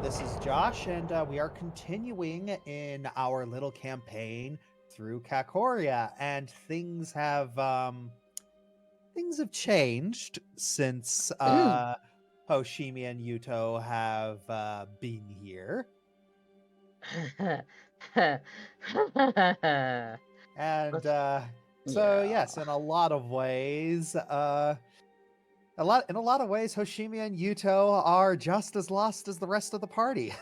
This is Josh, and we are continuing in our little campaign through Kakoria, and things have changed since Hoshimi and Yuto have been here. And yes, in a lot of ways, Hoshimi and Yuto are just as lost as the rest of the party.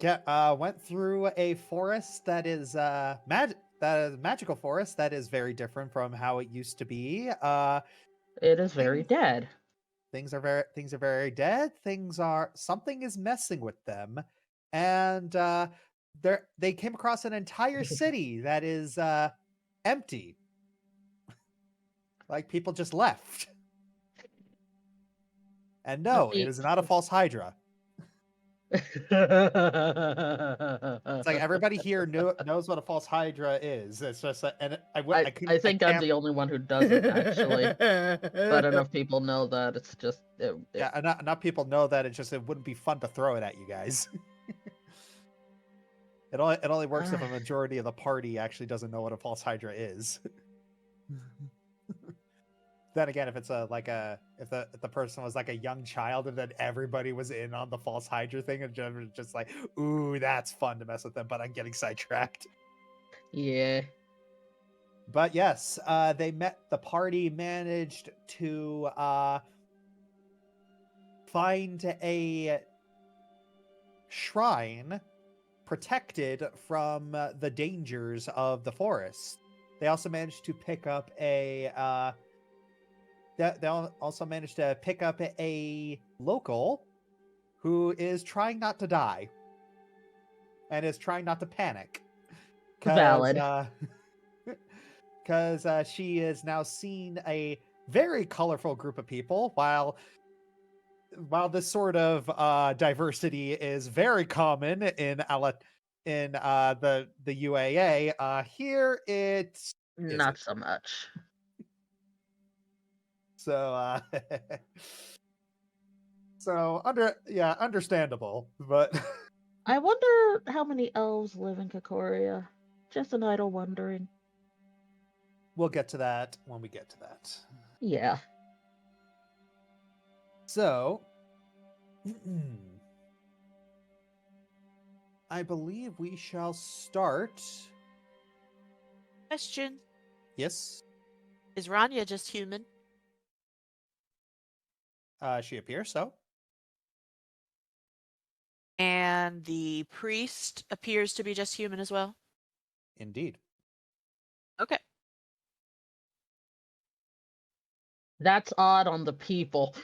Went through a forest that is magical forest that is very different from how it used to be. It is very dead. Things are very dead. Something is messing with them, and they came across an entire city that is empty. Like people just left. And no, it is not a false Hydra. It's like everybody here knows what a false Hydra is. It's just I think I'm the only one who doesn't actually, but enough people know that it's just enough people know that it wouldn't be fun to throw it at you guys. It only works if a majority of the party actually doesn't know what a false Hydra is. Then again, if it's if the person was like a young child and then everybody was in on the false Hydra thing and just like, ooh, that's fun to mess with them, but I'm getting sidetracked. Yeah. But yes, the party managed to find a shrine protected from the dangers of the forest. They also managed to pick up a local who is trying not to die and is trying not to panic. Valid. Because she is now seen a very colorful group of people, while this sort of diversity is very common in the UAA. Here it's not so much. So, understandable, but I wonder how many elves live in Kakoria. Just an idle wondering. We'll get to that when we get to that. Yeah. So, I believe we shall start. Question. Yes? Is Rania just human? She appears so. And the priest appears to be just human as well? Indeed. Okay. That's odd on the people.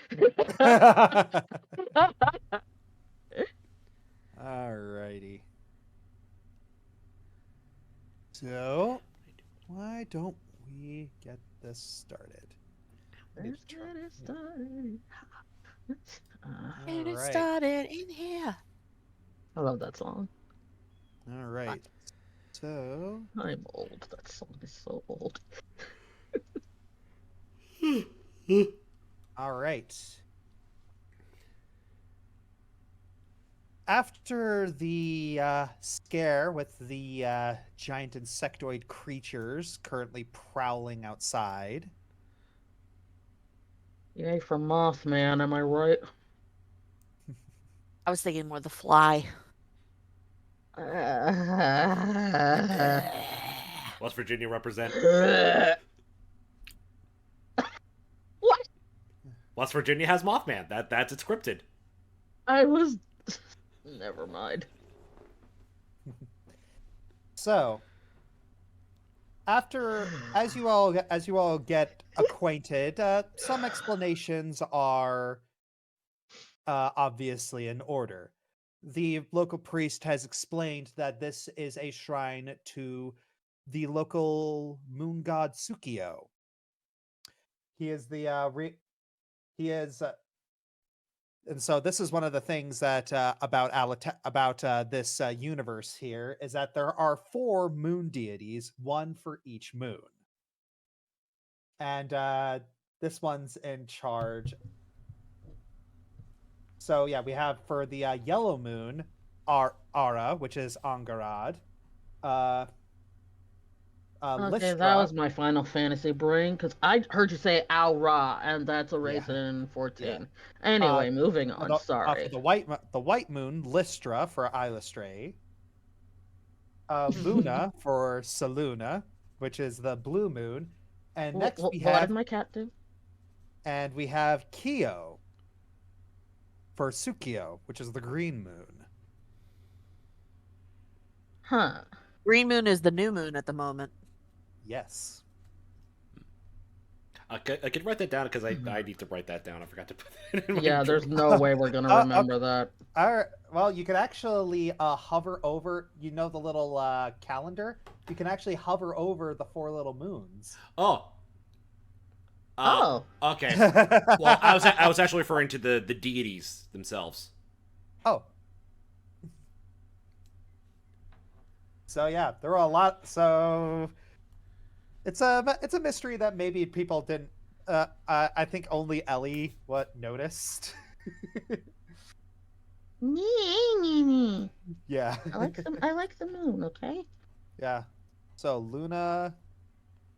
Alrighty. So, why don't we get this started? Let's get it started. Get it started in here. I love that song. All right. So I'm old. That song is so old. All right. After the scare with the giant insectoid creatures currently prowling outside. Yay for Mothman, am I right? I was thinking more the fly. West Virginia represent. What? West Virginia has Mothman. That's it scripted. Never mind. So, as you all get acquainted, some explanations are obviously in order. The local priest has explained that this is a shrine to the local moon god Tsukio. And so this is one of the things that about this universe here is that there are 4 moon deities, one for each moon. And this one's in charge So yeah, we have for the yellow moon, Ara, which is Angarad. Uh, Okay, that Lystra. was my Final Fantasy brain, because I heard you say Al Ra, and that's a Yeah, race in yeah. 14. Uh, Anyway, moving on. for Sorry. the white moon, Lystra for Illustrae. Luna for Saluna, which is the blue moon, and next What did my cat do? we have Kyo for Tsukio, which is the green moon. Huh. Green moon is the new moon at the moment. Yes. I could write that down because I need to write that down. I forgot to put that in my Yeah, there's journal. no way we're gonna remember that. All right. Well, you can actually hover over. You know the little calendar. You can actually hover over the 4 little moons. Oh. Oh. Okay. Well, I was actually referring to the deities themselves. Oh. So yeah, there were a lot. So it's a mystery that maybe people didn't. I think only Ellie noticed. Yeah. I like the moon. Okay. Yeah. So Luna,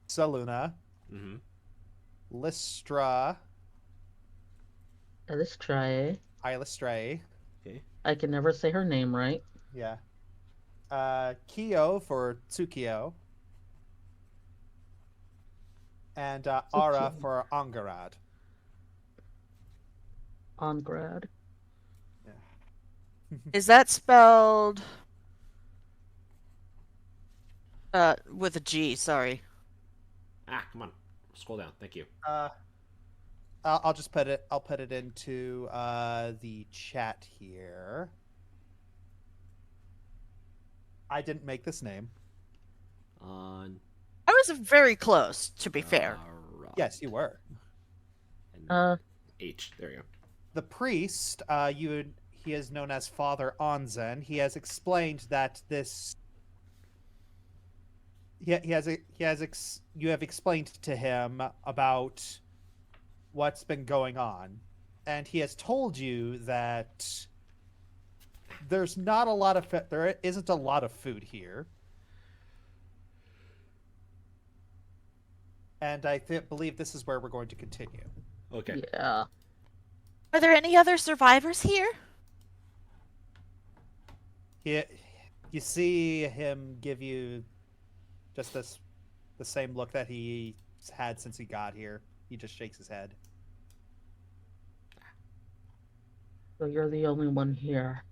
Saluna, Mm-hmm. Lystra, Let's try it. Illustrae. Okay. I can never say her name right. Yeah. Kyo for Tsukio. And Ara Tsukio. for Angarad. On grad. Is that spelled with a G? Sorry. Ah, come on. Scroll down. Thank you. I'll just put it. I'll put it into the chat here. I didn't make this name. On. I was very close, to be fair. Yes, you were. Uh. H. There you go. The priest, he is known as Father Onzen. He has explained that this. You have explained to him about what's been going on, and he has told you that there's not a lot of there isn't a lot of food here, and I believe this is where we're going to continue. Okay. Yeah. Are there any other survivors here? You see him give you just the same look that he's had since he got here. He just shakes his head. So you're the only one here.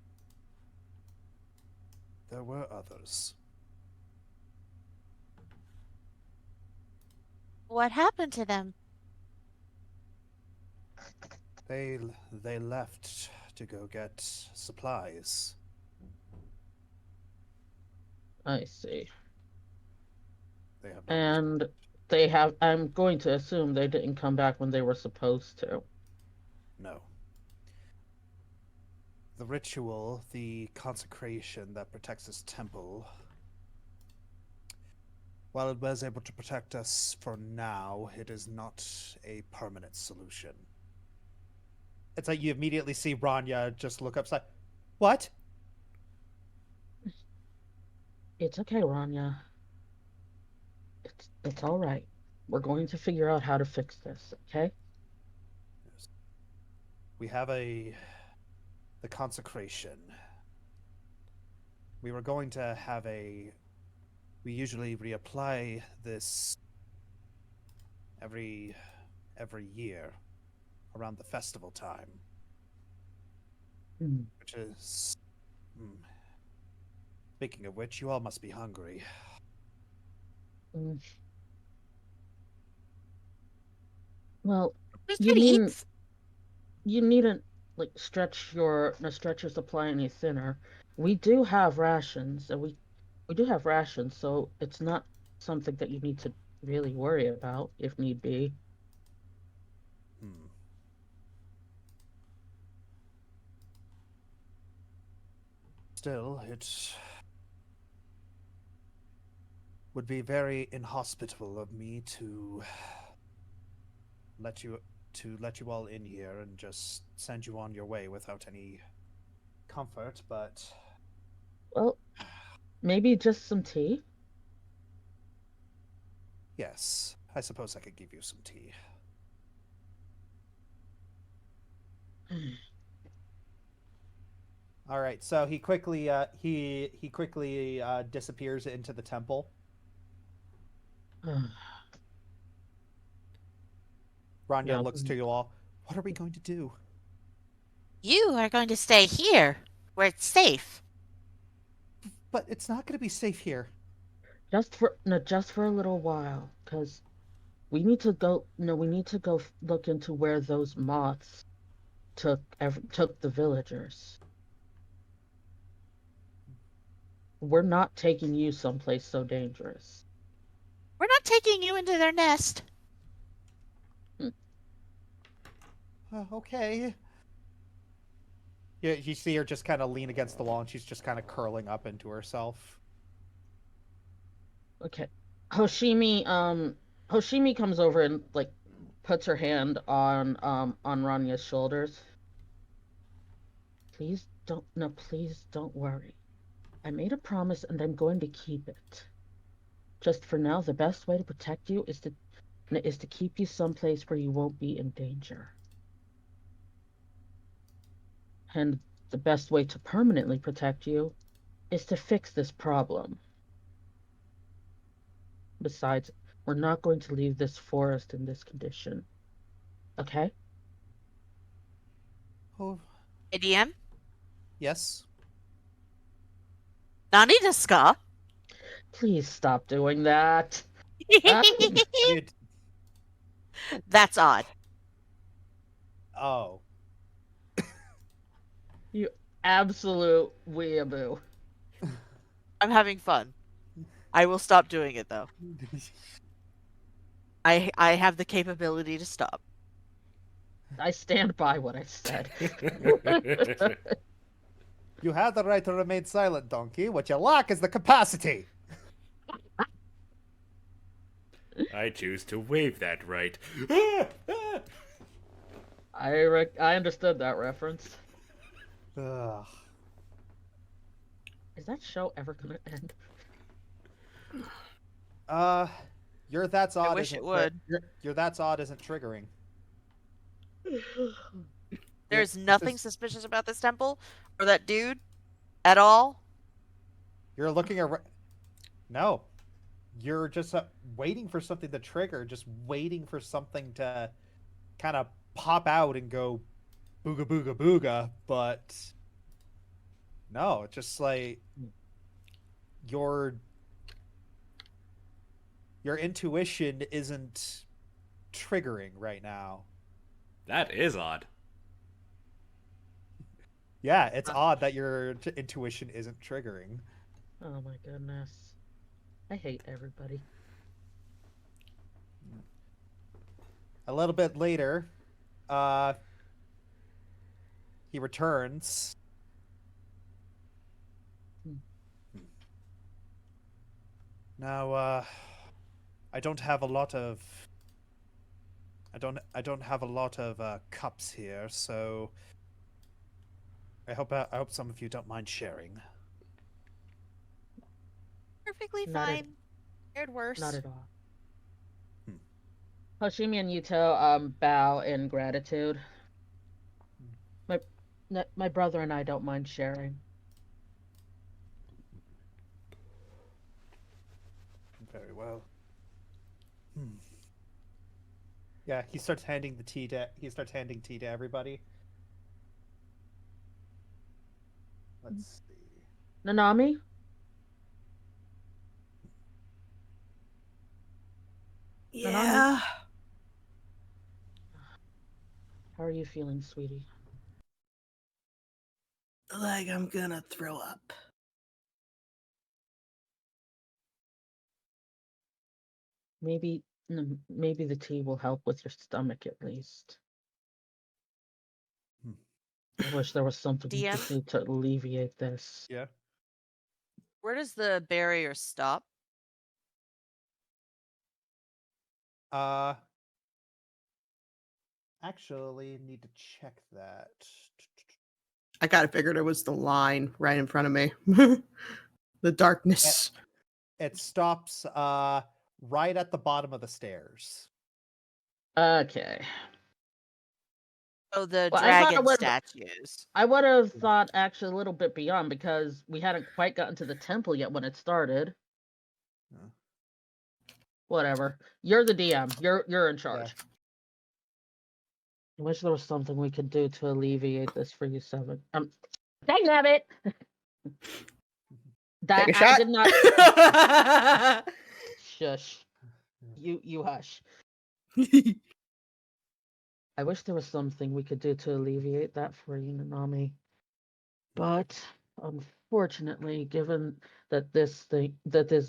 There were others. What happened to them? They left to go get supplies. I see. They have not And they have. I'm going to assume they didn't come back when they were supposed to. No. The ritual, the consecration that protects this temple, while it was able to protect us for now, it is not a permanent solution. It's like you immediately see Rania just look upside. What? It's okay, Rania. It's all right. We're going to figure out how to fix this, okay? We have the consecration. We were going to have we usually reapply this every year around the festival time. Mm. Which is speaking of which, you all must be hungry. Mm. Well, Just you gonna eat. needn't you needn't stretch your supply any thinner. We do have rations, and we do have rations, so it's not something that you need to really worry about if need be. Still, it would be very inhospitable of me to let you to let you all in here and just send you on your way without any comfort, but Well, maybe just some tea? yes, I suppose I could give you some tea. All right, so he quickly disappears into the temple. Ranya Now, looks to you all. What are we going to do? You are going to stay here, where it's safe. But it's not going to be safe here. just for a little while, because we need to go. No, we need to go look into where those moths took the villagers. We're not taking you someplace so dangerous. We're not taking you into their nest. Okay. Yeah, you see her just kind of lean against the wall, and she's just kind of curling up into herself. Okay. Hoshimi comes over and like puts her hand on Ranya's shoulders. Please don't worry. I made a promise and I'm going to keep it. Just for now, the best way to protect you is to keep you someplace where you won't be in danger. And the best way to permanently protect you is to fix this problem. Besides, we're not going to leave this forest in this condition. Okay? Oh, DM? yes. Nani desu ka? Please stop doing that. Ah, You'd... That's odd. Oh. you absolute weeaboo. I'm having fun. I will stop doing it though. I have the capability to stop. I stand by what I said. You have the right to remain silent, donkey. What you lack is the capacity. I choose to waive that right. I understood that reference. Ugh. Is that show ever gonna end? Your that's odd. wish isn't it would. Your that's odd isn't triggering. There's This nothing is- suspicious about this temple or that dude at all. You're looking around. No, you're just waiting for something to trigger. Just waiting for something to kind of pop out and go booga booga booga. But no, it's just like your intuition isn't triggering right now. That is odd. Yeah, it's odd that your intuition isn't triggering. Oh my goodness. I hate everybody. A little bit later, he returns. Now, I don't have a lot of cups here, so I hope some of you don't mind sharing. Perfectly Not at- fine. Scared worse. Not at all. Hmm. Hoshimi and Yuto bow in gratitude. My brother and I don't mind sharing. Very well. Yeah, he starts handing tea to everybody. Let's see. Nanami? Yeah. How are you feeling, sweetie? Like I'm gonna throw up. Maybe the tea will help with your stomach at least. I wish there was something you could DM? do to alleviate this. Yeah. Where does the barrier stop? actually need to check that. I kind of figured it was the line right in front of me. The darkness. It stops right at the bottom of the stairs. Okay. Oh, the Well, I thought it dragon would- statues. I would have thought actually a little bit beyond because we hadn't quite gotten to the temple yet when it started. Yeah. Whatever. You're the DM. You're in charge. I wish there was something we could do to alleviate this for you, Seven. Dang it! That Take a I shot. did not. Shush. You hush. I wish there was something we could do to alleviate that for you, Nanami. But unfortunately, given that this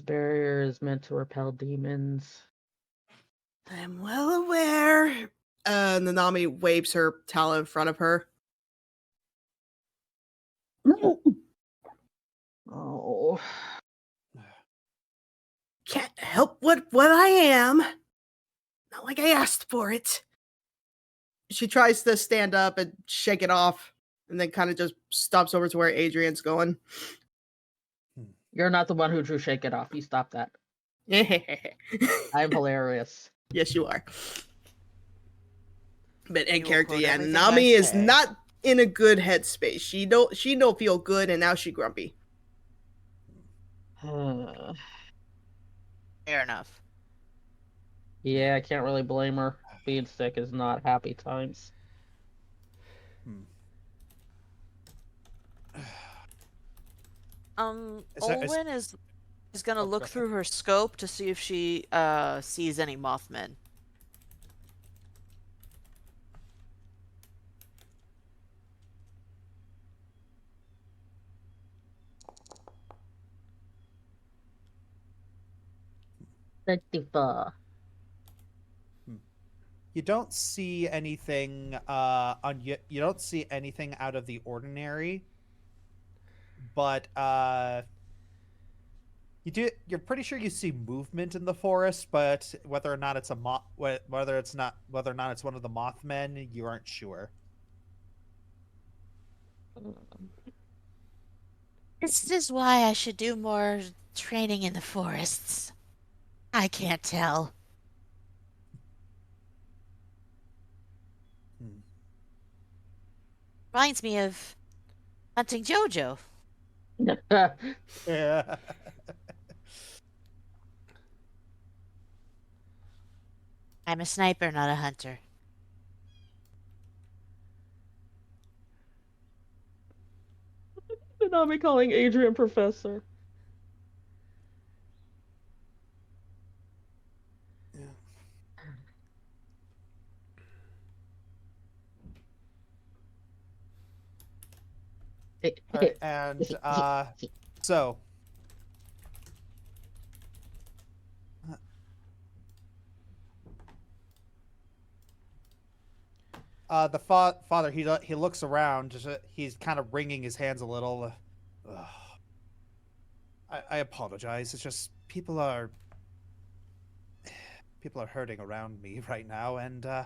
barrier is meant to repel demons, I'm well aware. Nanami waves her towel in front of her. oh, Can't help what I am. Not like I asked for it. She tries to stand up and shake it off, and then kind of just stops over to where Adrian's going. you're not the one who drew "Shake It Off." You stop that. I'm hilarious. Yes, you are. But in You will character, quote yeah, everything I Nami is say. not in a good headspace. She don't feel good, and now she grumpy. Fair enough. Yeah, I can't really blame her. Being sick is not happy times. Is there- is- Olwen is gonna Oh, look go ahead. through her scope to see if she sees any Mothmen. You don't see anything you don't see anything out of the ordinary, but you're pretty sure you see movement in the forest, but whether or not it's whether or not it's one of the Mothmen, you aren't sure. This is why I should do more training in the forests. I can't tell. Reminds me of hunting Jojo. Yeah. I'm a sniper, not a hunter. Nanami calling Adrian professor. Alright, and so the father he looks around. He's kind of wringing his hands a little. Ugh. I apologize. It's just people are hurting around me right now, and I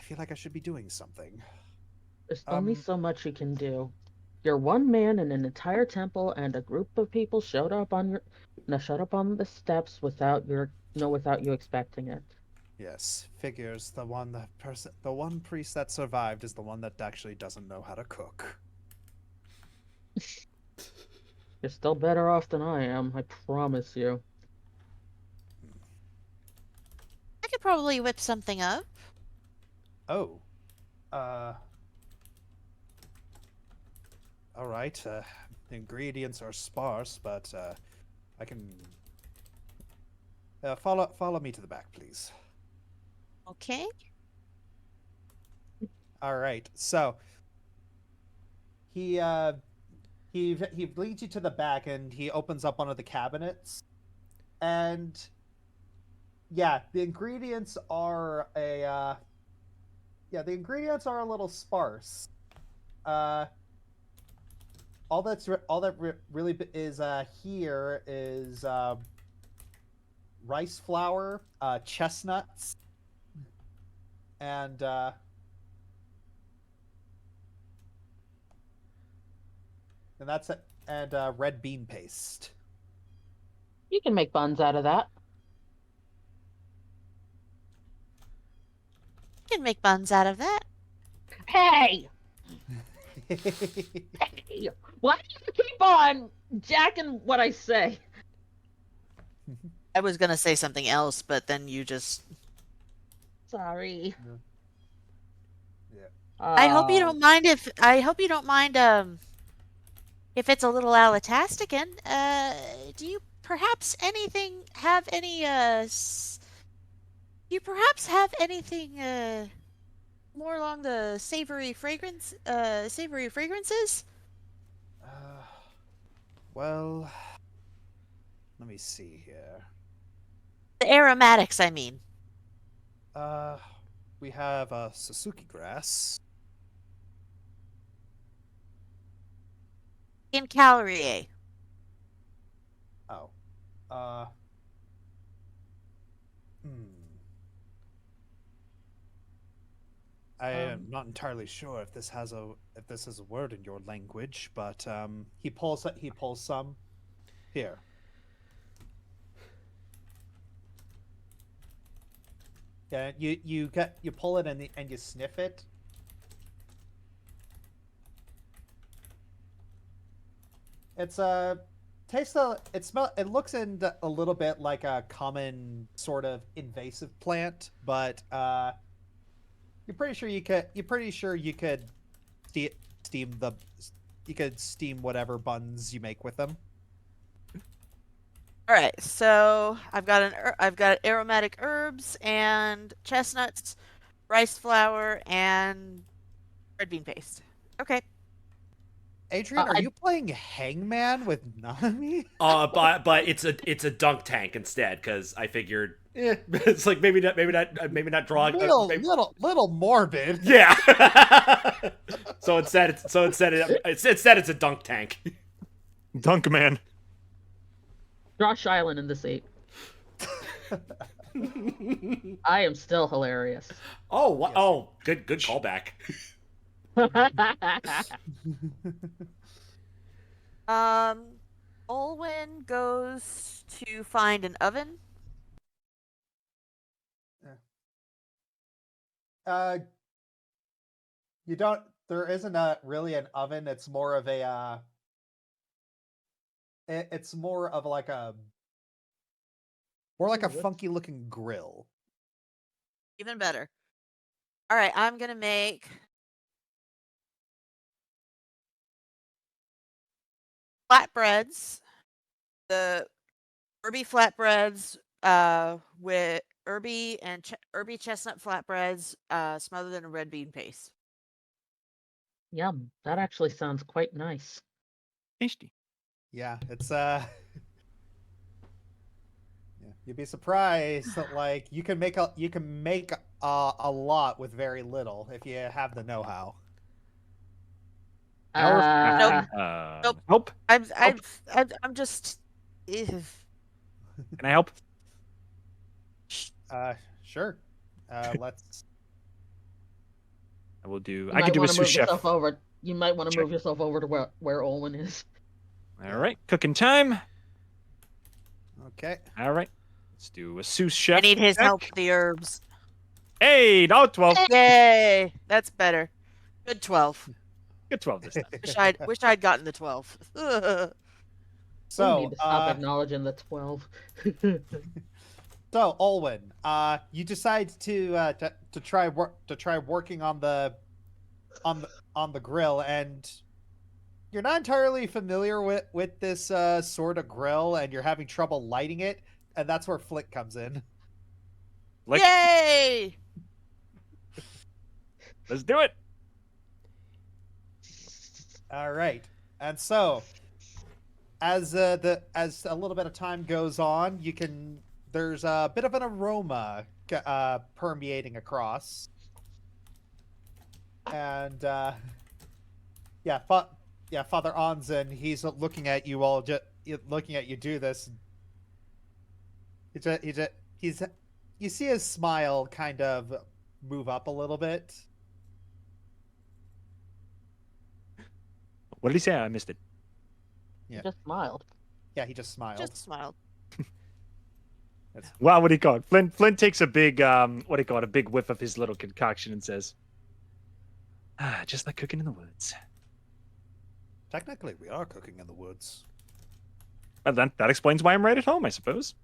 feel like I should be doing something. There's only so much you can do. You're one man in an entire temple, and a group of people showed up on the steps without you expecting it. Yes, figures the one priest that survived is the one that actually doesn't know how to cook. You're still better off than I am, I promise you. I could probably whip something up. Oh, all right. The ingredients are sparse, but I can follow me to the back, please. Okay. All right. So he leads you to the back, and he opens up one of the cabinets, and yeah, the ingredients are a little sparse. All that really is here is rice flour, chestnuts, and And that's it. And red bean paste. You can make buns out of that. You can make buns out of that. Hey! Hey! Why do you keep on jacking what I say? I was gonna say something else, but then you just. Sorry. Yeah. I hope you don't mind if if it's a little Alatastican. Do you perhaps have anything more along the savory fragrances? Uh, well, let me see here. The aromatics, I mean. We have Suzuki grass. In Calorie. Oh. Hmm. I am not entirely sure if this is a word in your language, but he pulls some here. Yeah, you pull it and you sniff it. It's it looks a little bit like a common sort of invasive plant, but you're pretty sure you could steam whatever buns you make with them. All right, so I've got aromatic herbs and chestnuts, rice flour, and red bean paste. Okay. Adrian, are you playing Hangman with Nami? But it's a dunk tank instead, because I figured it's like maybe not drawing little morbid. Yeah. so instead it's a dunk tank. Dunk man. Josh Island in this 8. I am still hilarious. Oh, Yes. oh, good callback. Olwen goes to find an oven. You don't. There isn't really an oven. It's more of a. It's more of like a. More like a funky looking grill. Even better. All right, I'm gonna make flatbreads. The herby flatbreads with herby chestnut flatbreads smothered in a red bean paste. Yum. That actually sounds quite nice. Tasty. Yeah, it's Yeah, you'd be surprised that like you can make a lot with very little if you have the know-how. Nope. Help. I'm just. Ew. Can I help? Sure. Let's. I will do. You I could might do a wanna sous move chef. yourself over. You might want to Check. move yourself over to where Olwen is. All right, cooking time. Okay. All right, let's do a sous chef. I need his check. help with the herbs. Hey, no 12. Yay! That's better. Good 12. Good 12 this time. Wish I'd gotten the 12. We So, need to stop acknowledging the 12. So, Olwen, you decide to try working on the grill, and you're not entirely familiar with this sort of grill, and you're having trouble lighting it, and that's where Flick comes in. Like, Yay! let's do it. All right, and so as a little bit of time goes on, there's a bit of an aroma permeating across, and Father Anzen, he's looking at you all, looking at you do this. You see his smile kind of move up a little bit. What did he say? I missed it. Yeah. He just smiled. Yeah, he just smiled. Just smiled. That's- Wow, what do you call it? Flint takes a big what do you call it? A big whiff of his little concoction and says, "Ah, just like cooking in the woods." Technically, we are cooking in the woods. Well, then that explains why I'm right at home, I suppose.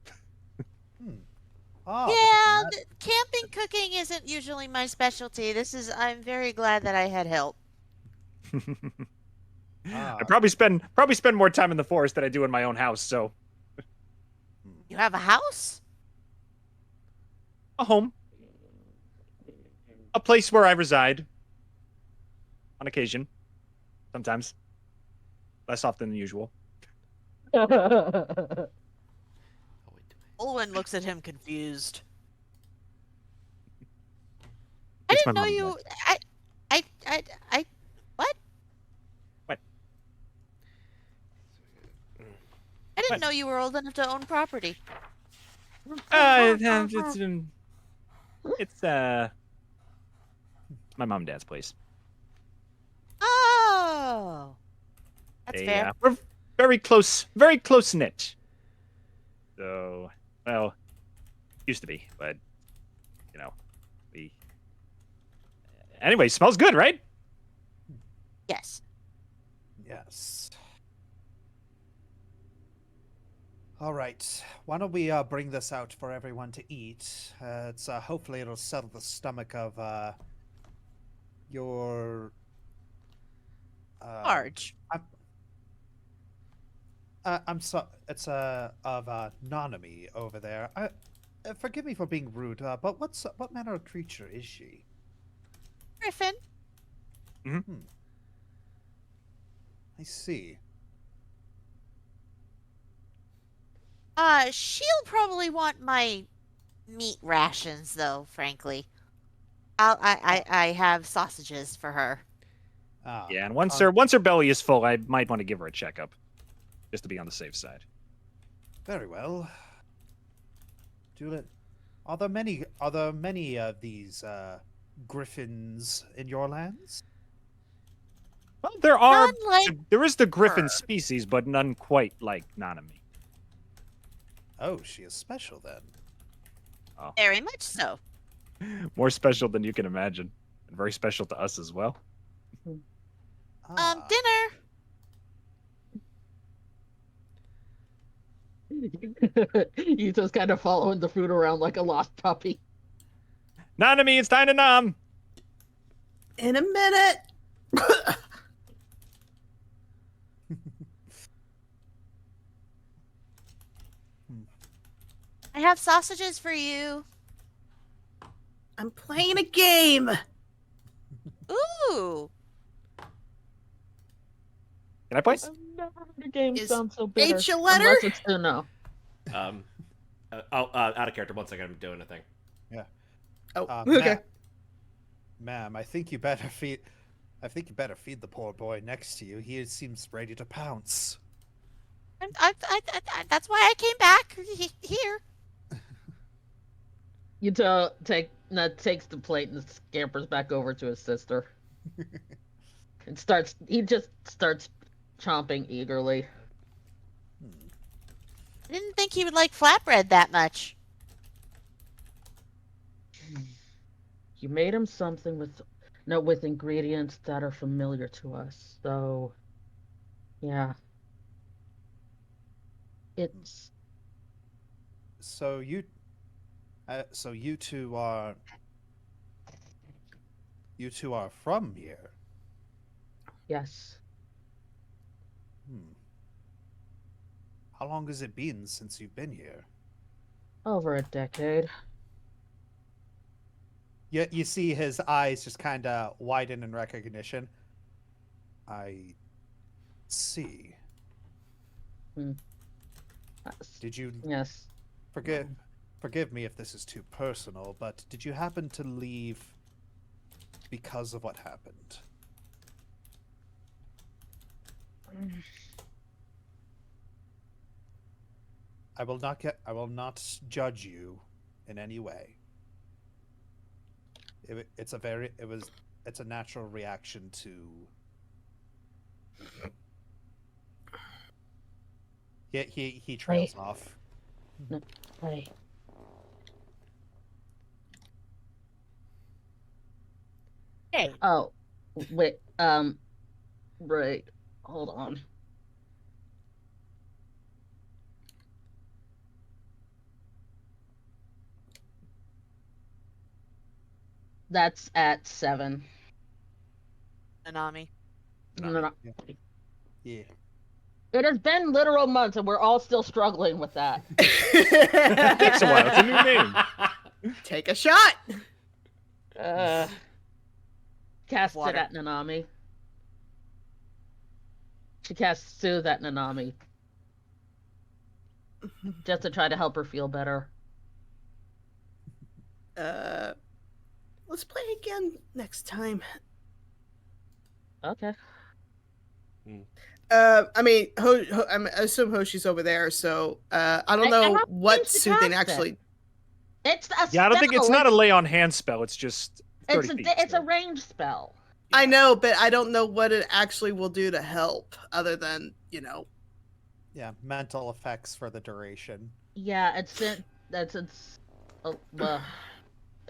Oh, Yeah, this is camping cooking isn't usually my specialty. I'm very glad that I had help. Ah. I probably spend more time in the forest than I do in my own house, so You have a house? a home. A place where I reside. On occasion. Sometimes. Less often than usual. Olwen looks at him confused. It's I didn't my know mom, you. What? What? I didn't What? know you were old enough to own property. It's my mom and dad's place. Oh, that's fair. We're very close knit. So, well, used to be, but you know, we. Anyway, smells good, right? Yes. Yes. All right. Why don't we bring this out for everyone to eat? It's hopefully it'll settle the stomach of your Large. I'm so it's of Nanami over there. Forgive me for being rude, but what manner of creature is she? Griffin. I see. She'll probably want my meat rations, though. Frankly, I have sausages for her. Ah, Yeah, and once her belly is full, I might want to give her a checkup, just to be on the safe side. very well. Are there many of these griffins in your lands? Well, there is the griffin her. species, but none quite like Nanami. Oh, she is special then. Very much so. More special than you can imagine, and very special to us as well. Ah, Dinner. You just kind of following the food around like a lost puppy. Nanami, it's time to nom. In a minute. I have sausages for you. I'm playing a game. Ooh. Can I play? The game Is sounds so bitter. H a letter? Unless it's no. Out of character. 1 second, I'm doing a thing. Oh, ma'am- okay. Ma'am, I think you better feed the poor boy next to you. He seems ready to pounce. That's why I came back here. You takes the plate and scampers back over to his sister. He just starts chomping eagerly. I didn't think he would like flatbread that much. You made him something with ingredients that are familiar to us. So, yeah. It's So you two are from here. yes. How long has it been since you've been here? Over a decade. You see his eyes just kind of widen in recognition. I see. Did you Yes. forgive me if this is too personal, but did you happen to leave because of what happened? I will not judge you in any way. It's a natural reaction to He trails off. Hey. Hey. Oh, wait. Right. Hold on. That's at 7. Nanami. No. Yeah. It has been literal months, and we're all still struggling with that. It takes a while. It's a new name. Take a shot. Cast it Water. at Nanami. She casts Soothe at Nanami. Just to try to help her feel better. Let's play again next time. Okay. I mean, I assume Hoshi's over there, so I don't know have what things to soothing cast it. actually. It's a Yeah, I don't think it's spell. not a lay on hand spell. It's just 30 feet. It's so. a ranged spell. I know, but I don't know what it actually will do to help, other than Yeah, mental effects for the duration. Yeah, it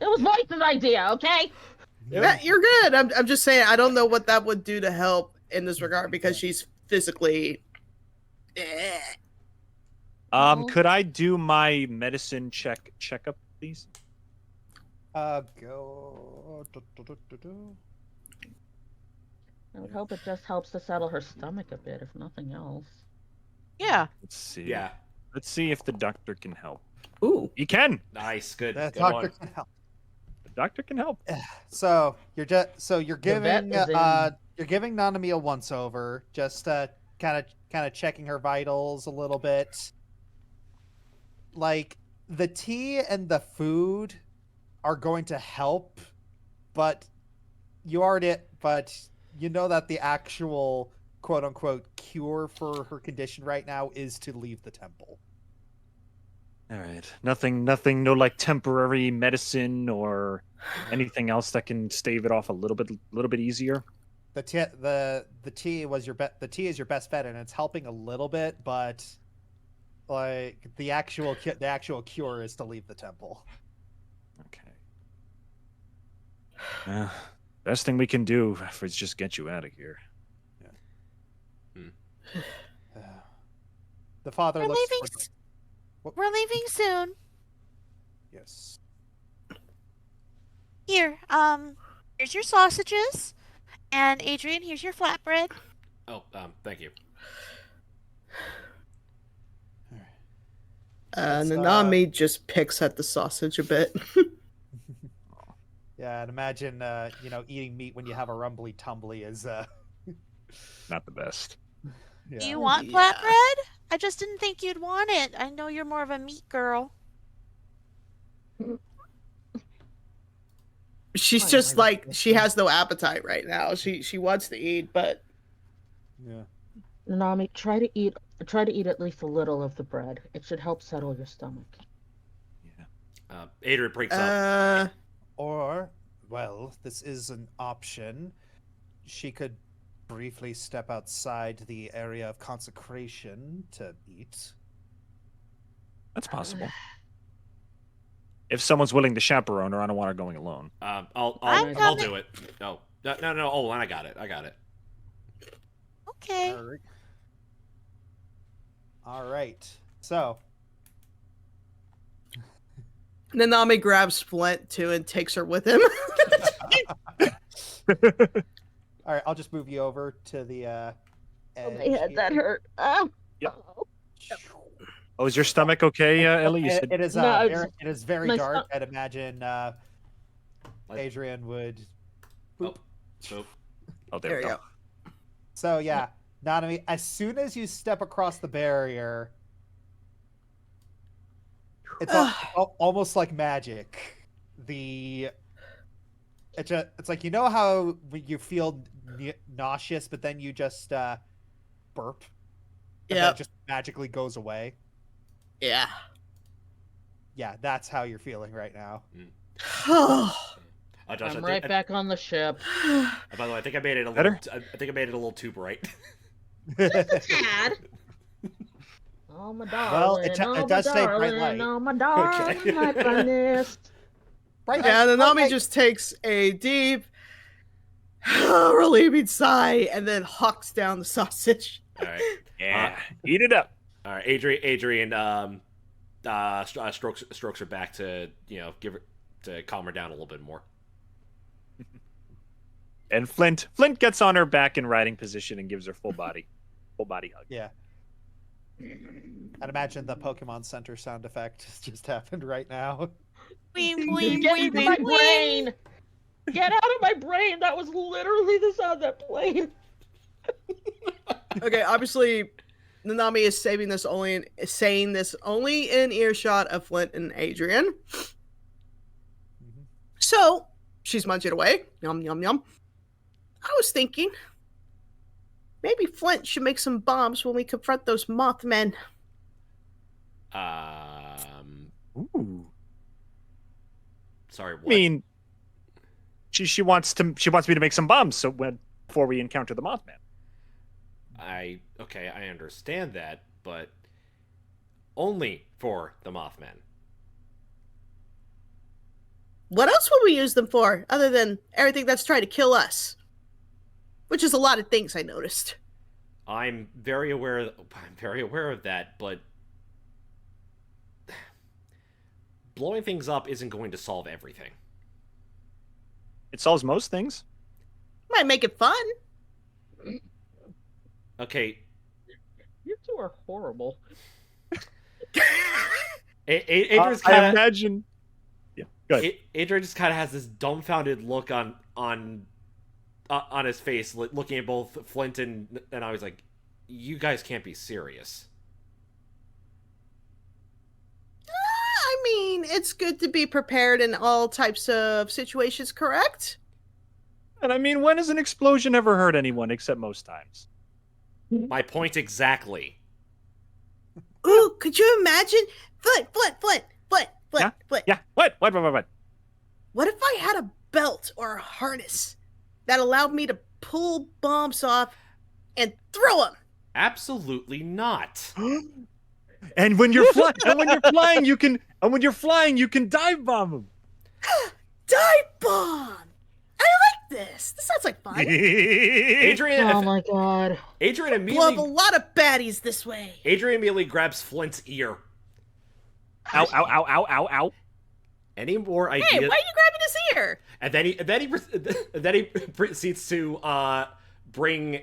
was Moist's idea, okay? You're good. I'm just saying I don't know what that would do to help in this regard because she's physically. Could I do my medicine checkup, please? Go. I would hope it just helps to settle her stomach a bit, if nothing else. Yeah. Let's see. Yeah. Let's see if the doctor can help. Ooh. He can. Nice. Good. That Go doctor on. can help. The doctor can help. So you're vet giving is in. you're giving Nanami a once over, just kind of checking her vitals a little bit. Like the tea and the food are going to help, but you know that the actual quote unquote cure for her condition right now is to leave the temple. All right. Nothing. No like temporary medicine or anything else that can stave it off a little bit easier. The tea is your best bet, and it's helping a little bit, but like the actual cure is to leave the temple. Okay. Best thing we can do is just get you out of here. The father We're looks. leaving. We're leaving soon. Yes. Here, here's your sausages, and Adrian, here's your flatbread. Oh, thank you. Nanami just picks at the sausage a bit. Yeah, and imagine eating meat when you have a rumbly tumbly is Not the best. yeah. Do you want Yeah. flatbread? I just didn't think you'd want it. I know you're more of a meat girl. She's just like she has no appetite right now. She wants to eat, but Yeah. Nanami, try to eat at least a little of the bread. It should help settle your stomach. Yeah. Adrian breaks up. Or, well, this is an option. She could briefly step outside the area of consecration to eat. That's possible. If someone's willing to chaperone her, I don't want her going alone. I'll I'm coming. do it. No. Oh, I got it. Okay. All right. So, Nanami grabs Splint too and takes her with him. all right, I'll just move you over to the Oh, edge my head, here. that hurt. Oh. Yep. Oh, is your stomach okay, Ellie? You said... It is No, it is very my dark. I'd imagine Like- Adrian would. Oh, so Oh, There you go. So yeah, Nanami, as soon as you step across the barrier, it's almost like magic. It's like, you know how you feel nauseous, but then you just burp, and then Yeah. it just magically goes away. Yeah. Yeah, that's how you're feeling right now. Josh, I'm right back on the ship. by the way, I think I made it a Better? little. I think I made it a little too bright. Just a tad. Oh my Well, darling, it oh my does say bright darling, light. oh my darling, Okay. my finest. Bright Yeah, light, and bright Nanami light. just takes a deep, relieving sigh and then hawks down the sausage. All right. Yeah, eat it up. All right. Adrian strokes her back to give her to calm her down a little bit more. And Flint gets on her back in riding position and gives her full body hug. Yeah. I'd imagine the Pokemon Center sound effect just happened right now. Boing, boing, Get boing, into boing, my boing. brain! Get out of my brain! That was literally the sound that played. Okay, obviously, Nanami is saying this only in earshot of Flint and Adrian. So she's munching away. Yum yum yum. I was thinking, maybe Flint should make some bombs when we confront those Mothmen. Ooh. Sorry. What? I mean, she wants me to make some bombs before we encounter the Mothman. I understand that, but only for the Mothman. What else would we use them for, other than everything that's trying to kill us? Which is a lot of things, I noticed. I'm very aware of that, but blowing things up isn't going to solve everything. It solves most things. Might make it fun. Okay, You two are horrible. Adrian's I kind of imagine. Yeah, go ahead. Adrian just kind of has this dumbfounded look on his face, looking at both Flint and I was like, "You guys can't be serious." I mean, it's good to be prepared in all types of situations, correct? And I mean, when has an explosion ever hurt anyone except most times? My point exactly. Ooh, could you imagine? Flint. Yeah. What? What? What if I had a belt or a harness that allowed me to pull bombs off and throw them? Absolutely not. And when you're flying, you can dive bomb them. Dive bomb! I like this. This sounds like fun. Adrian, Oh my god. Adrian Blow up a immediately, lot of baddies this way. Adrian immediately grabs Flint's ear. Ow, ow, ow, ow, ow, ow. Any more ideas? Hey, why are you grabbing his ear? And then he proceeds to bring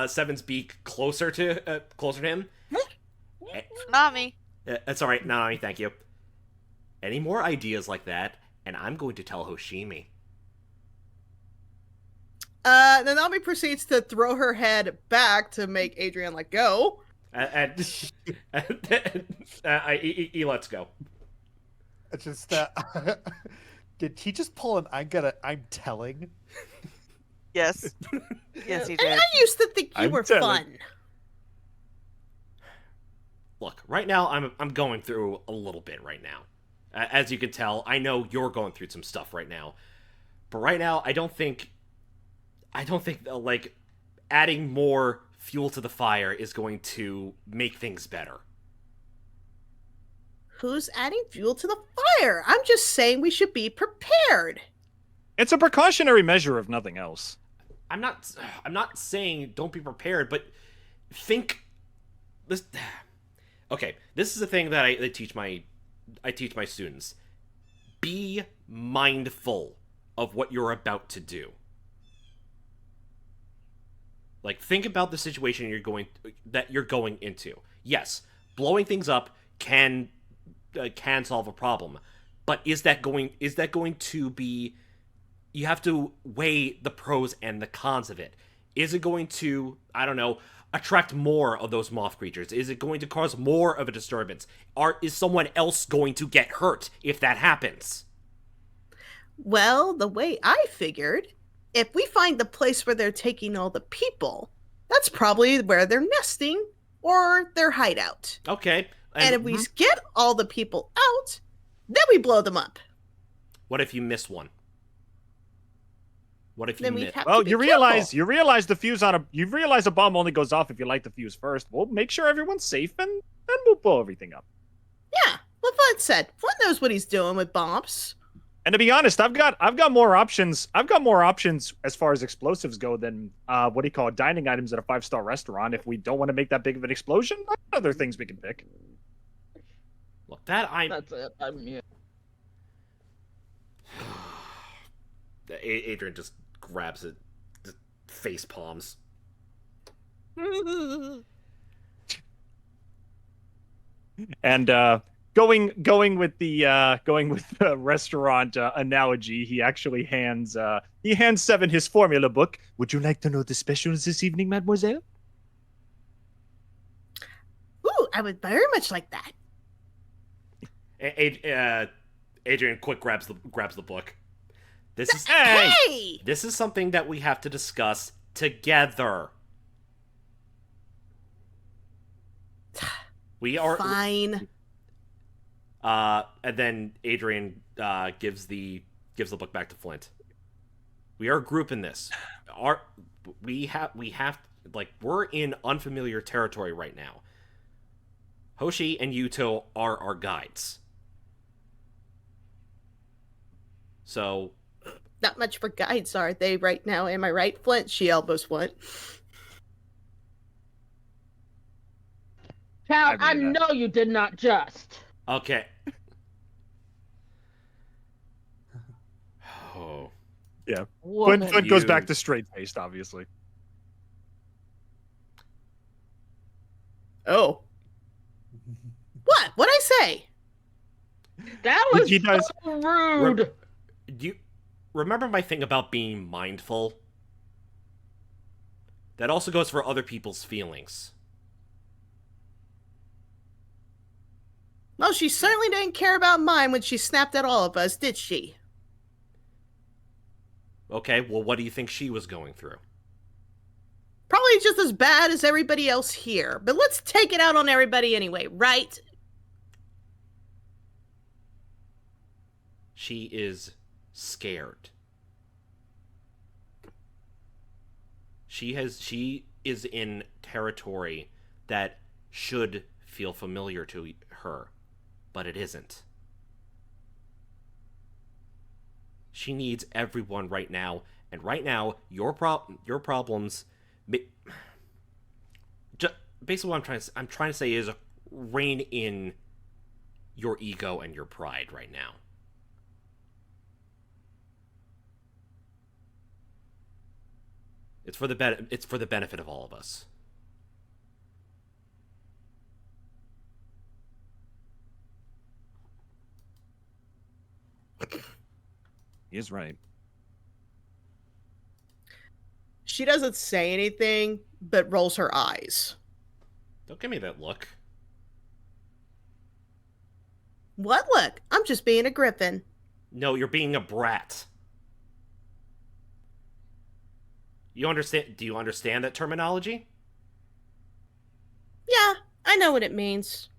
Seven's beak closer to him. Nami. That's all right, Nami. Thank you. Any more ideas like that, and I'm going to tell Hoshimi. Nanami proceeds to throw her head back to make Adrian let go. And he lets go. It's just did he just pull an I'm telling? Yes. Yes, he And did. I used to think you I'm were telling. fun. Look, right now I'm going through a little bit right now. As you can tell, I know you're going through some stuff right now. But right now, I don't think like adding more fuel to the fire is going to make things better. Who's adding fuel to the fire? I'm just saying we should be prepared. It's a precautionary measure, if nothing else. I'm not saying don't be prepared, but think this. Okay, this is the thing that I teach my students. Be mindful of what you're about to do. Like, think about the situation you're going into. Yes, blowing things up can solve a problem, but is that going to be? You have to weigh the pros and the cons of it. Is it going to, I don't know, attract more of those moth creatures? Is it going to cause more of a disturbance? Is someone else going to get hurt if that happens? Well, the way I figured, if we find the place where they're taking all the people, that's probably where they're nesting or their hideout. Okay. And if we get all the people out, then we blow them up. What if you miss one? What if you Then we'd miss? have Well, to be you careful. realize you realize a bomb only goes off if you light the fuse first. We'll make sure everyone's safe, and then we'll blow everything up. Yeah, what Vlad said. Vlad knows what he's doing with bombs. And to be honest, I've got more options. I've got more options as far as explosives go than what do you call it, dining items at a 5-star restaurant. If we don't want to make that big of an explosion, other things we can pick. Look, that I That's it. I'm mute. Adrian just grabs it, just face palms. And going with the restaurant analogy, he actually hands Seven his formula book. Would you like to know the specials this evening, mademoiselle? Ooh, I would very much like that. Adrian quick grabs the book. This is Hey! this is something that we have to discuss together. We are Fine. and then Adrian gives the book back to Flint. We are a group in this. We're in unfamiliar territory right now. Hoshi and Yuto are our guides. So Not much for guides, are they, right now? Am I right, Flint? She elbows went. Cal, I mean, know you did not just. okay. Oh. Yeah. Woman. Flint goes You- back to straight faced, obviously. Oh. What? What'd I say? That was He does- so rude. Do you remember my thing about being mindful? That also goes for other people's feelings. Well, she certainly didn't care about mine when she snapped at all of us, did she? Okay, well, what do you think she was going through? Probably just as bad as everybody else here. But let's take it out on everybody anyway, right? She is scared. She is in territory that should feel familiar to her, but it isn't. She needs everyone right now, and right now your problems. Basically, what I'm trying to say is rein in your ego and your pride right now. It's for the benefit of all of us. He is right. She doesn't say anything, but rolls her eyes. Don't give me that look. What look? I'm just being a griffin. No, you're being a brat. You understand? Do you understand that terminology? Yeah, I know what it means.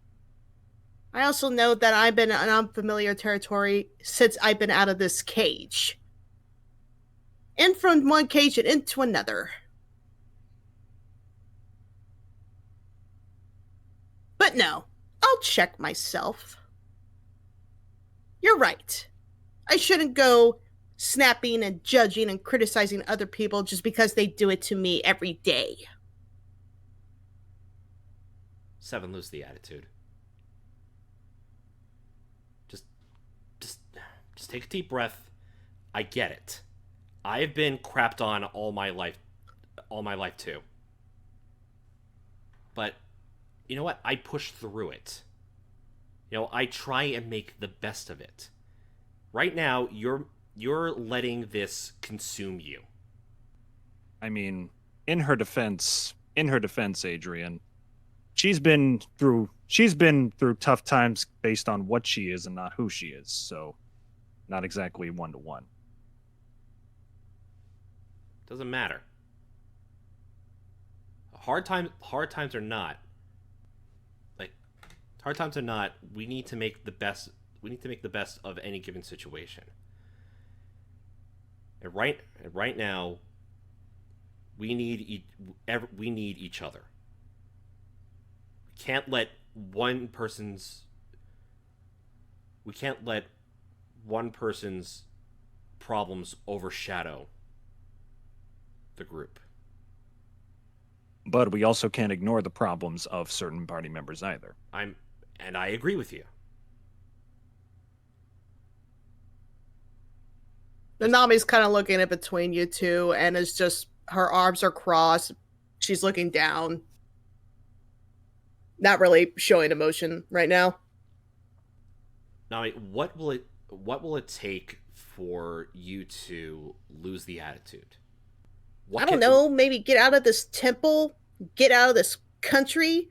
I also know that I've been in unfamiliar territory since I've been out of this cage. In from one cage and into another. But no, I'll check myself. You're right. I shouldn't go snapping and judging and criticizing other people just because they do it to me every day. Seven, lose the attitude. Just take a deep breath. I get it. I've been crapped on all my life too. But you know what? I push through it. I try and make the best of it. Right now, you're letting this consume you. I mean, in her defense, Adrian, she's been through tough times based on what she is and not who she is. So, not exactly 1-to-1. Doesn't matter. Hard times are not. Hard times are not. We need to make the best. We need to make the best of any given situation. And right now, we need each other. We can't let one person's problems overshadow the group. But we also can't ignore the problems of certain party members either. I agree with you. Nanami's kind of looking at between you two and is just, her arms are crossed. She's looking down. Not really showing emotion right now. Now, what will it take for you to lose the attitude? I don't know, maybe get out of this temple, get out of this country,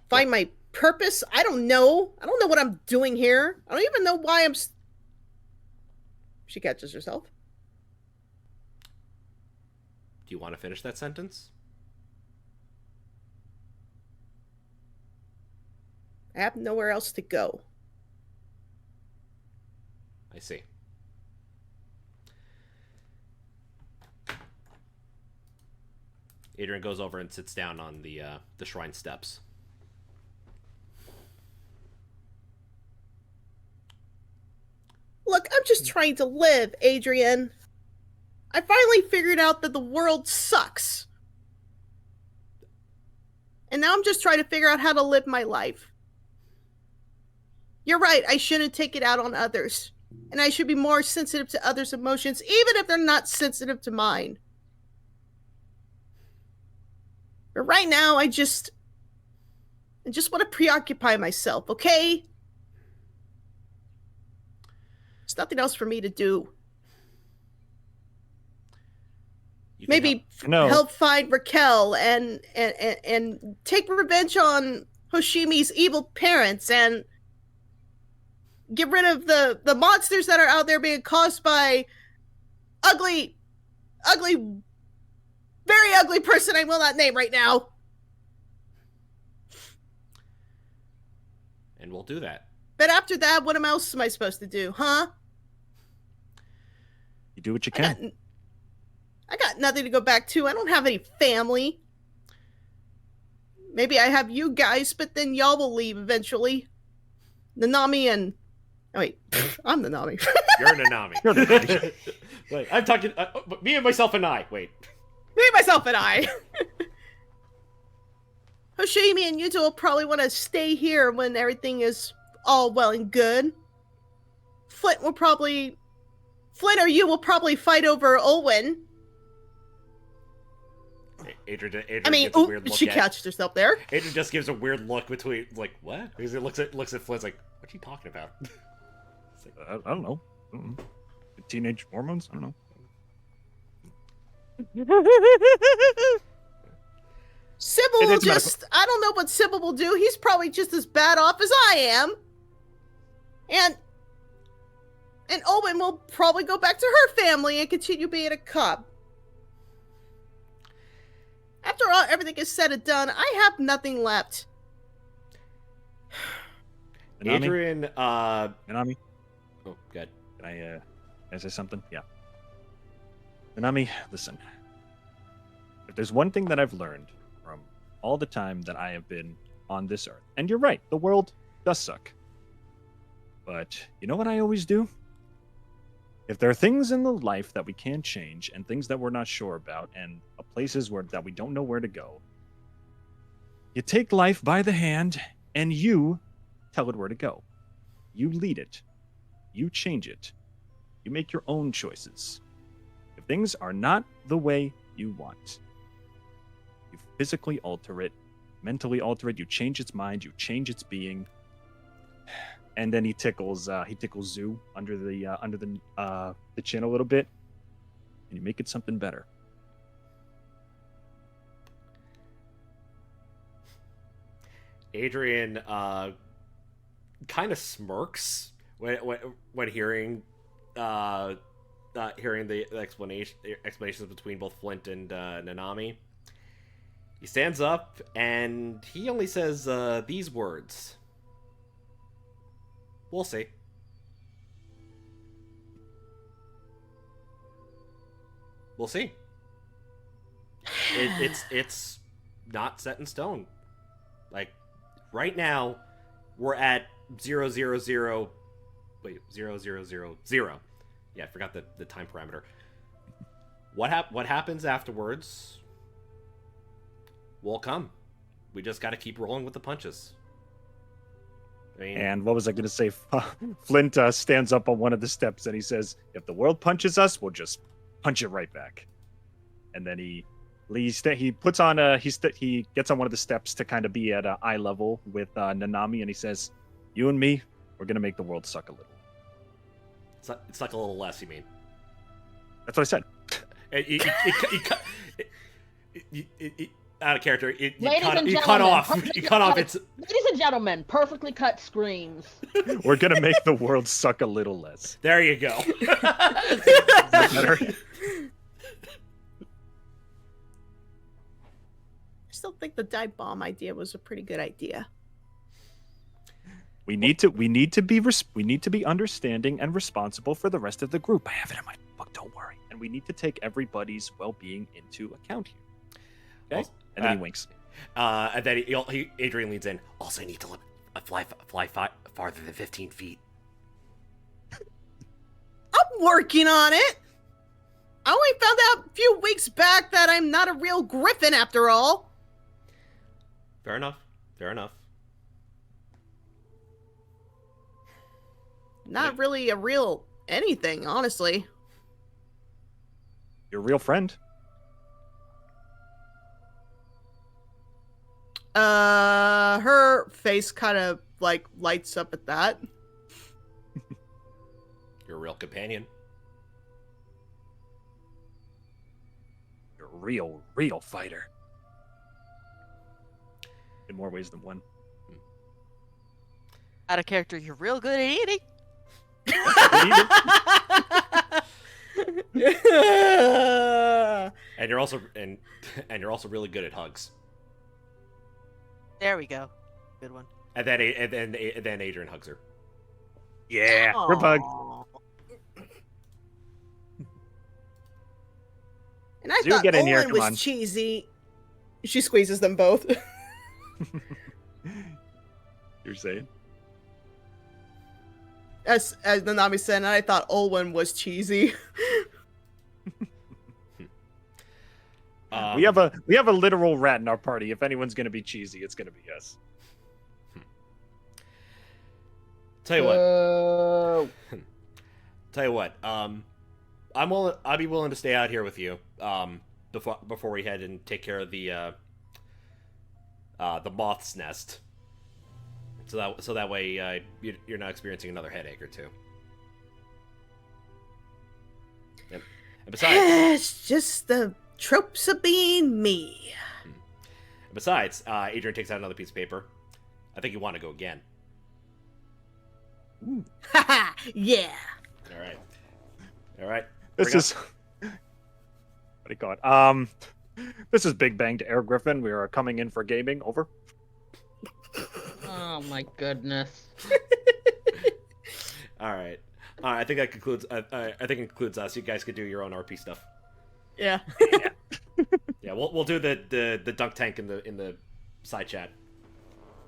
find my purpose. I don't know. I don't know what I'm doing here. I don't even know why I'm... She catches herself. Do you want to finish that sentence? I have nowhere else to go. I see. Adrian goes over and sits down on the shrine steps. Look, I'm just trying to live, Adrian. I finally figured out that the world sucks. And now I'm just trying to figure out how to live my life. You're right, I shouldn't take it out on others. And I should be more sensitive to others' emotions, even if they're not sensitive to mine. But right now, I just want to preoccupy myself, okay? There's nothing else for me to do. Maybe help find Raquel and take revenge on Hoshimi's evil parents and get rid of the monsters that are out there being caused by ugly, very ugly person I will not name right now. And we'll do that. But after that, what else am I supposed to do, huh? You do what you can. I got nothing to go back to. I don't have any family. Maybe I have you guys, but then y'all will leave eventually. Nanami and... Oh, wait. I'm Nanami. You're Nanami. You're Nanami. Wait, I'm talking... me and myself and I. Wait. Me, myself, and I. Hoshimi and Yuto will probably want to stay here when everything is all well and good. Flint or you will probably fight over Olwen. Adrian I mean, gives a weird look she catches herself there. Adrian just gives a weird look between, like, what? Because it looks at Flint's like, what's he talking about? I don't know. Teenage hormones? I don't know. Sybil will just... I don't know what Sybil will do. He's probably just as bad off as I am. And Owen will probably go back to her family and continue being a cop. After all, everything is said and done, I have nothing left. Nanami? Adrian, Nanami? Oh, good. Can I say something? Yeah. Nanami, listen. If there's one thing that I've learned from all the time that I have been on this earth, and you're right, the world does suck. But you know what I always do? If there are things in the life that we can't change, and things that we're not sure about, and places that we don't know where to go, you take life by the hand, and you tell it where to go. You lead it. You change it. You make your own choices. If things are not the way you want, you physically alter it, mentally alter it, you change its mind, you change its being. And then he tickles Zoo under the chin a little bit, and you make it something better. Adrian kind of smirks when hearing the explanations between both Flint and Nanami. He stands up and he only says these words. We'll see. We'll see. It's not set in stone. Like right now, we're at 0, 0, 0. Yeah, I forgot the time parameter. What happens afterwards will come. We just got to keep rolling with the punches. I mean, And what was I going to say? Flint stands up on one of the steps and he says, "If the world punches us, we'll just punch it right back." And then he puts on he gets on one of the steps to kind of be at eye level with Nanami, and he says, "You and me, we're going to make the world suck a little." it's like a little less, you mean? That's what I said. Out of character. You Ladies and cut gentlemen, off. perfectly You cut off. cut- It's Ladies and gentlemen, perfectly cut screams. We're going to make the world suck a little less. there. You go. Better. I still think the dive bomb idea was a pretty good idea. We need to be understanding and responsible for the rest of the group. I have it in my book, don't worry. And we need to take everybody's well-being into account here. Okay? Also, And then he winks. And then Adrian leans in. Also, need to fly farther than 15 feet. I'm working on it. I only found out a few weeks back that I'm not a real griffin after all. Fair enough. Fair enough. Not really a real anything, honestly. Your real friend. Her face kind of like lights up at that. You're a real companion. You're a real fighter. In more ways than one. Out of character, you're real good at eating. And you're also really good at hugs. There we go. Good one. And then Adrian hugs her. Yeah, group hug. Aw. And I Zoo, thought get in here, Owen come was on. cheesy. She squeezes them both. You're saying? As Nanami said, and I thought Olwen was cheesy. We have a literal rat in our party. If anyone's gonna be cheesy, it's gonna be us. Tell you what. Oh. Tell you what. I'd be willing to stay out here with you. Before we head and take care of the moth's nest. So that way you're not experiencing another headache or two. And besides, It's just the tropes of being me. Adrian takes out another piece of paper. I think you want to go again. Haha, yeah. All right. This Bring is what do you call it? This is Big Bang to Air Griffin. We are coming in for gaming. Over. Oh my goodness. All right. I think that concludes. I think it concludes us. You guys could do your own RP stuff. Yeah. Yeah, we'll do the dunk tank in the side chat.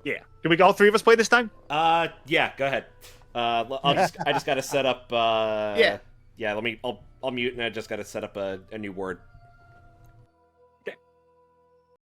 Yeah. Can we all three of us play this time? Yeah. Go ahead. I just gotta set up. Yeah. Yeah. I'll mute, and I just gotta set up a new word.